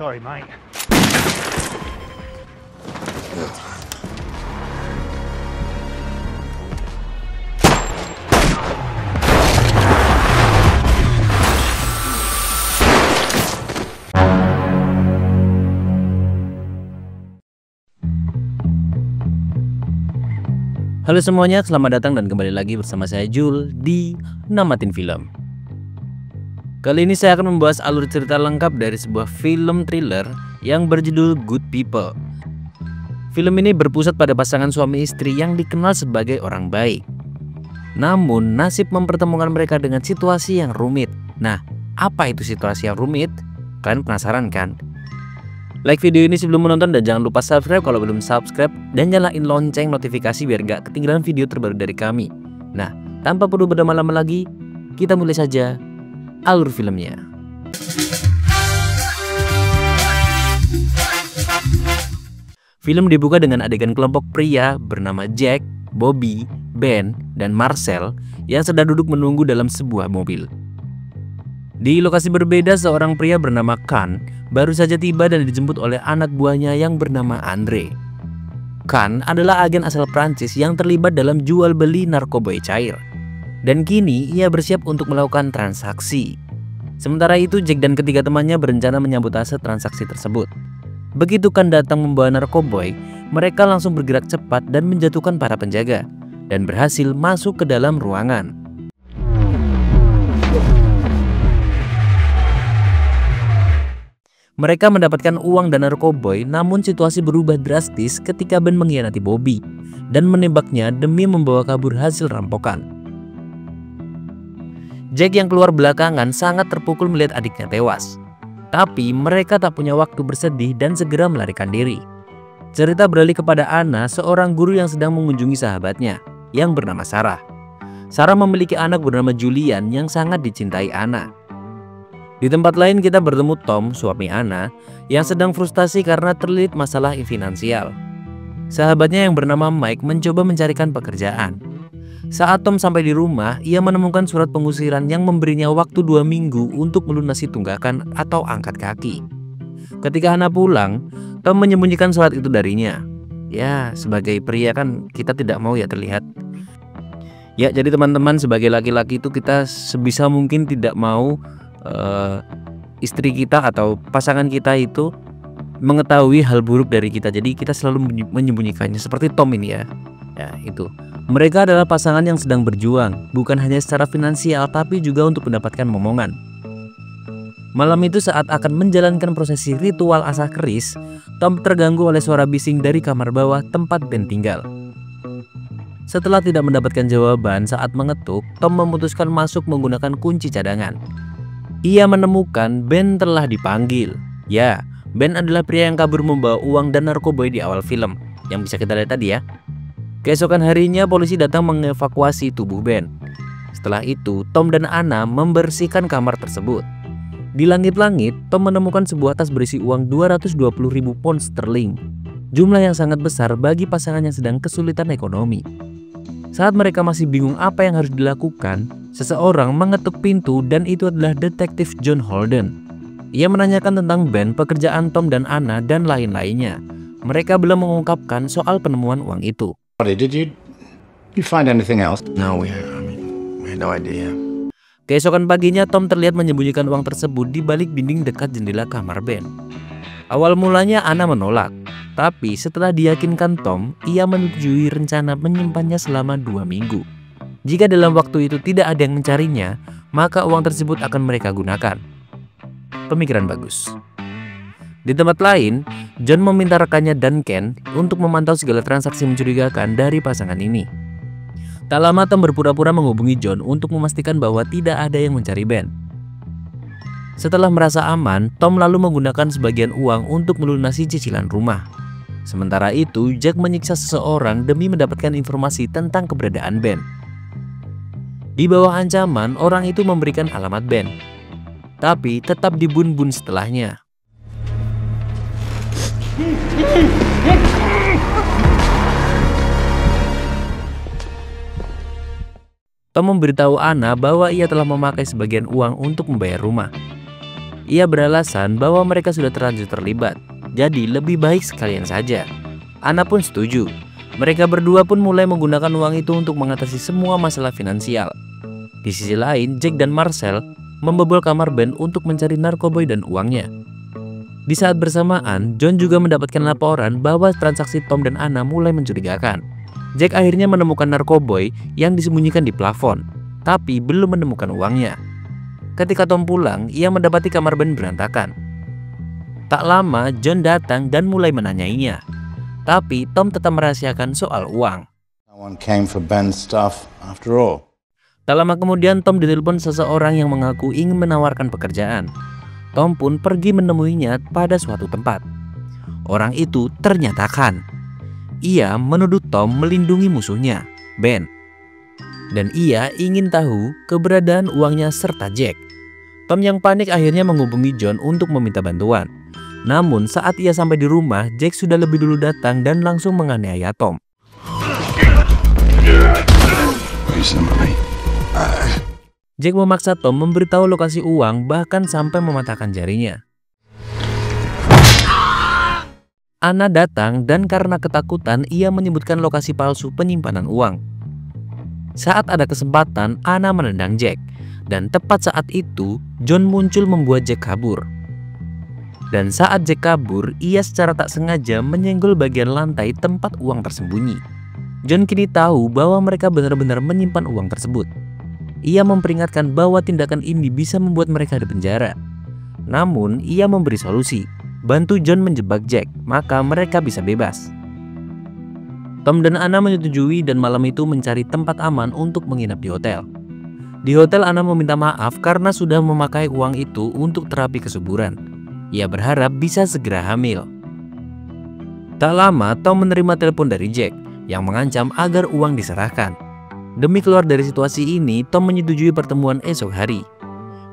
Sorry, mate. Halo semuanya, selamat datang dan kembali lagi bersama saya Jul di Namatin Film. Kali ini saya akan membahas alur cerita lengkap dari sebuah film thriller yang berjudul Good People. Film ini berpusat pada pasangan suami istri yang dikenal sebagai orang baik. Namun nasib mempertemukan mereka dengan situasi yang rumit. Nah, apa itu situasi yang rumit? Kalian penasaran kan? Like video ini sebelum menonton dan jangan lupa subscribe kalau belum subscribe dan nyalain lonceng notifikasi biar gak ketinggalan video terbaru dari kami. Nah, tanpa perlu berlama-lama lagi, kita mulai saja alur filmnya. Film dibuka dengan adegan kelompok pria bernama Jack, Bobby, Ben, dan Marcel yang sedang duduk menunggu dalam sebuah mobil. Di lokasi berbeda, seorang pria bernama Khan baru saja tiba dan dijemput oleh anak buahnya yang bernama Andre. Khan adalah agen asal Prancis yang terlibat dalam jual beli narkoba cair. Dan kini ia bersiap untuk melakukan transaksi. Sementara itu Jack dan ketiga temannya berencana menyambut aset transaksi tersebut. Begitu Khan datang membawa narkoboy, mereka langsung bergerak cepat dan menjatuhkan para penjaga dan berhasil masuk ke dalam ruangan. Mereka mendapatkan uang dan narkoboy, namun situasi berubah drastis ketika Ben mengkhianati Bobby dan menembaknya demi membawa kabur hasil rampokan. Jack yang keluar belakangan sangat terpukul melihat adiknya tewas. Tapi mereka tak punya waktu bersedih dan segera melarikan diri. Cerita beralih kepada Anna, seorang guru yang sedang mengunjungi sahabatnya yang bernama Sarah. Sarah memiliki anak bernama Julian yang sangat dicintai Anna. Di tempat lain kita bertemu Tom, suami Anna, yang sedang frustasi karena terlilit masalah finansial. Sahabatnya yang bernama Mike mencoba mencarikan pekerjaan. Saat Tom sampai di rumah, ia menemukan surat pengusiran yang memberinya waktu 2 minggu untuk melunasi tunggakan atau angkat kaki. Ketika Anna pulang, Tom menyembunyikan surat itu darinya. Ya, sebagai pria kan kita tidak mau ya terlihat. Ya, jadi teman-teman, sebagai laki-laki itu kita sebisa mungkin tidak mau istri kita atau pasangan kita itu mengetahui hal buruk dari kita. Jadi kita selalu menyembunyikannya seperti Tom ini ya. Ya, itu. Mereka adalah pasangan yang sedang berjuang, bukan hanya secara finansial tapi juga untuk mendapatkan momongan. Malam itu saat akan menjalankan prosesi ritual asah keris, Tom terganggu oleh suara bising dari kamar bawah tempat Ben tinggal. Setelah tidak mendapatkan jawaban saat mengetuk, Tom memutuskan masuk menggunakan kunci cadangan. Ia menemukan Ben telah dipanggil. Ya, Ben adalah pria yang kabur membawa uang dan narkoba di awal film, yang bisa kita lihat tadi ya. Keesokan harinya polisi datang mengevakuasi tubuh Ben. Setelah itu Tom dan Anna membersihkan kamar tersebut. Di langit-langit, Tom menemukan sebuah tas berisi uang 220.000 pound sterling. Jumlah yang sangat besar bagi pasangan yang sedang kesulitan ekonomi. Saat mereka masih bingung apa yang harus dilakukan, seseorang mengetuk pintu dan itu adalah detektif John Holden. Ia menanyakan tentang Ben, pekerjaan Tom dan Anna, dan lain-lainnya. Mereka belum mengungkapkan soal penemuan uang itu. Did you find anything else? No, we had no idea. Keesokan paginya Tom terlihat menyembunyikan uang tersebut di balik dinding dekat jendela kamar Ben. Awal mulanya Anna menolak, tapi setelah diyakinkan Tom, ia menyetujui rencana menyimpannya selama 2 minggu. Jika dalam waktu itu tidak ada yang mencarinya, maka uang tersebut akan mereka gunakan. Pemikiran bagus. Di tempat lain, John meminta rekannya Duncan untuk memantau segala transaksi mencurigakan dari pasangan ini. Tak lama Tom berpura-pura menghubungi John untuk memastikan bahwa tidak ada yang mencari Ben. Setelah merasa aman, Tom lalu menggunakan sebagian uang untuk melunasi cicilan rumah. Sementara itu, Jack menyiksa seseorang demi mendapatkan informasi tentang keberadaan Ben. Di bawah ancaman, orang itu memberikan alamat Ben, tapi tetap dibun-bun setelahnya. Tom memberitahu Anna bahwa ia telah memakai sebagian uang untuk membayar rumah. Ia beralasan bahwa mereka sudah terlanjur terlibat, jadi lebih baik sekalian saja. Anna pun setuju. Mereka berdua pun mulai menggunakan uang itu untuk mengatasi semua masalah finansial. Di sisi lain, Jack dan Marcel membobol kamar Ben untuk mencari narkoboy dan uangnya. Di saat bersamaan, John juga mendapatkan laporan bahwa transaksi Tom dan Anna mulai mencurigakan. Jack akhirnya menemukan narkoboy yang disembunyikan di plafon, tapi belum menemukan uangnya. Ketika Tom pulang, ia mendapati kamar Ben berantakan. Tak lama, John datang dan mulai menanyainya. Tapi Tom tetap merahasiakan soal uang. No one came for Ben's stuff after all. Tak lama kemudian, Tom ditelepon seseorang yang mengaku ingin menawarkan pekerjaan. Tom pun pergi menemuinya pada suatu tempat. Orang itu ternyata Khan. Ia menuduh Tom melindungi musuhnya, Ben. Dan ia ingin tahu keberadaan uangnya serta Jack. Tom yang panik akhirnya menghubungi John untuk meminta bantuan. Namun saat ia sampai di rumah, Jack sudah lebih dulu datang dan langsung menganiaya Tom. Jack memaksa Tom memberitahu lokasi uang, bahkan sampai mematahkan jarinya. Anna datang dan karena ketakutan ia menyebutkan lokasi palsu penyimpanan uang. Saat ada kesempatan, Anna menendang Jack, dan tepat saat itu John muncul membuat Jack kabur. Dan saat Jack kabur, ia secara tak sengaja menyenggol bagian lantai tempat uang tersembunyi. John kini tahu bahwa mereka benar-benar menyimpan uang tersebut. Ia memperingatkan bahwa tindakan ini bisa membuat mereka dipenjara. Namun, ia memberi solusi. Bantu John menjebak Jack, maka mereka bisa bebas. Tom dan Anna menyetujui dan malam itu mencari tempat aman untuk menginap di hotel. Di hotel, Anna meminta maaf karena sudah memakai uang itu untuk terapi kesuburan. Ia berharap bisa segera hamil. Tak lama, Tom menerima telepon dari Jack yang mengancam agar uang diserahkan. Demi keluar dari situasi ini, Tom menyetujui pertemuan esok hari.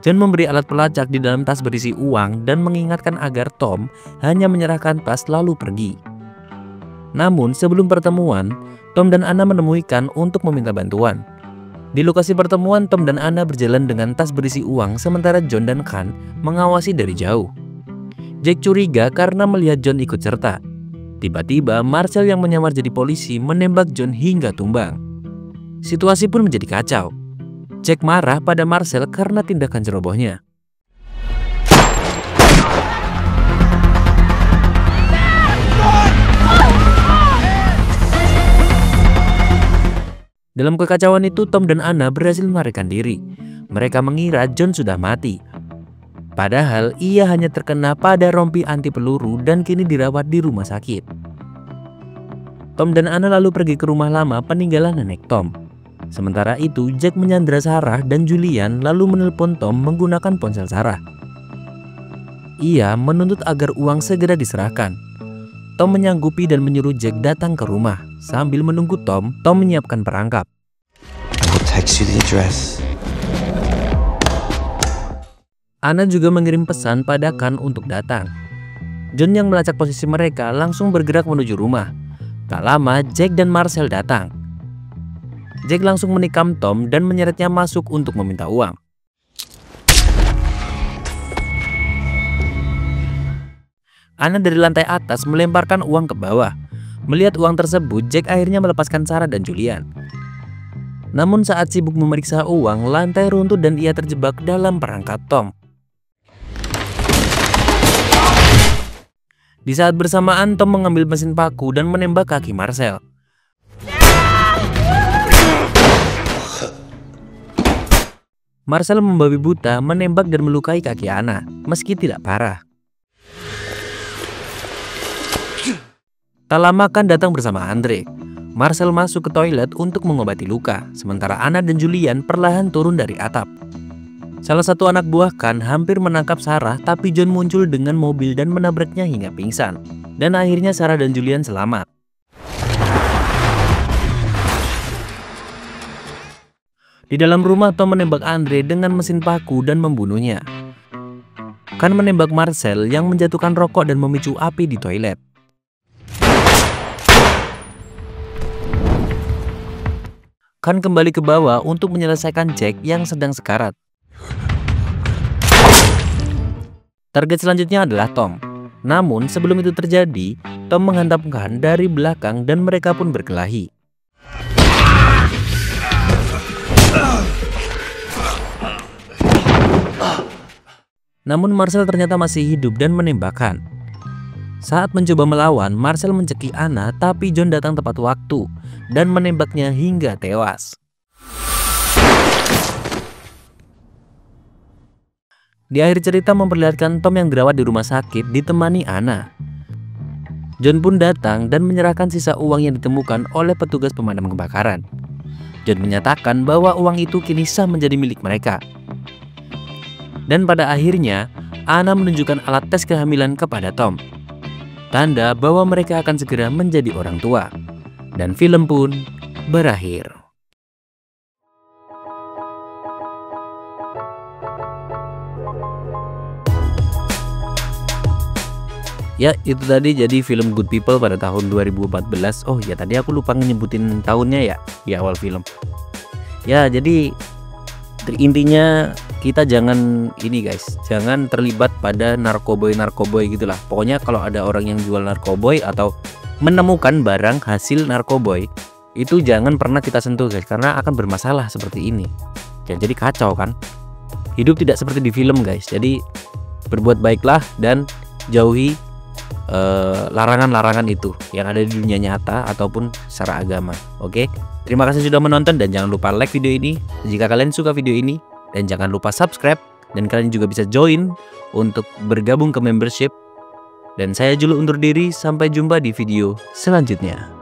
John memberi alat pelacak di dalam tas berisi uang dan mengingatkan agar Tom hanya menyerahkan tas lalu pergi. Namun sebelum pertemuan, Tom dan Anna menemui Khan untuk meminta bantuan. Di lokasi pertemuan, Tom dan Anna berjalan dengan tas berisi uang sementara John dan Khan mengawasi dari jauh. Jack curiga karena melihat John ikut serta. Tiba-tiba Marcel yang menyamar jadi polisi menembak John hingga tumbang. Situasi pun menjadi kacau. Jack marah pada Marcel karena tindakan cerobohnya. Dalam kekacauan itu, Tom dan Anna berhasil melarikan diri. Mereka mengira John sudah mati. Padahal ia hanya terkena pada rompi anti peluru dan kini dirawat di rumah sakit. Tom dan Anna lalu pergi ke rumah lama peninggalan nenek Tom. Sementara itu, Jack menyandra Sarah dan Julian lalu menelpon Tom menggunakan ponsel Sarah. Ia menuntut agar uang segera diserahkan. Tom menyanggupi dan menyuruh Jack datang ke rumah. Sambil menunggu Tom menyiapkan perangkap. I will text you the address. Anna juga mengirim pesan pada Khan untuk datang. John yang melacak posisi mereka langsung bergerak menuju rumah. Tak lama, Jack dan Marcel datang. Jack langsung menikam Tom dan menyeretnya masuk untuk meminta uang. Anna dari lantai atas melemparkan uang ke bawah. Melihat uang tersebut, Jack akhirnya melepaskan Sarah dan Julian. Namun saat sibuk memeriksa uang, lantai runtuh dan ia terjebak dalam perangkap Tom. Di saat bersamaan, Tom mengambil mesin paku dan menembak kaki Marcel. Marcel membabi buta menembak dan melukai kaki Anna, meski tidak parah. Tak lama Khan datang bersama Andre. Marcel masuk ke toilet untuk mengobati luka, sementara Anna dan Julian perlahan turun dari atap. Salah satu anak buah Khan hampir menangkap Sarah, tapi John muncul dengan mobil dan menabraknya hingga pingsan. Dan akhirnya Sarah dan Julian selamat. Di dalam rumah, Tom menembak Andre dengan mesin paku dan membunuhnya. Khan menembak Marcel yang menjatuhkan rokok dan memicu api di toilet. Khan kembali ke bawah untuk menyelesaikan Jack yang sedang sekarat. Target selanjutnya adalah Tom. Namun sebelum itu terjadi, Tom menghantamkan dari belakang dan mereka pun berkelahi. Namun Marcel ternyata masih hidup dan menembakkan. Saat mencoba melawan, Marcel mencekik Anna, tapi John datang tepat waktu dan menembaknya hingga tewas. Di akhir cerita memperlihatkan Tom yang dirawat di rumah sakit ditemani Anna. John pun datang dan menyerahkan sisa uang yang ditemukan oleh petugas pemadam kebakaran. John menyatakan bahwa uang itu kini sah menjadi milik mereka. Dan pada akhirnya, Anna menunjukkan alat tes kehamilan kepada Tom. Tanda bahwa mereka akan segera menjadi orang tua. Dan film pun berakhir. Ya, itu tadi jadi film Good People pada tahun 2014. Oh ya, tadi aku lupa nyebutin tahunnya ya di awal film. Ya, jadi intinya kita jangan ini guys, jangan terlibat pada narkoboy gitulah. Pokoknya kalau ada orang yang jual narkoboy atau menemukan barang hasil narkoboy, itu jangan pernah kita sentuh guys, karena akan bermasalah seperti ini. Ya, jadi kacau kan. Hidup tidak seperti di film guys. Jadi berbuat baiklah dan jauhi larangan-larangan itu yang ada di dunia nyata ataupun secara agama. Oke, terima kasih sudah menonton dan jangan lupa like video ini jika kalian suka video ini, dan jangan lupa subscribe, dan kalian juga bisa join untuk bergabung ke membership. Dan saya Julu undur diri, sampai jumpa di video selanjutnya.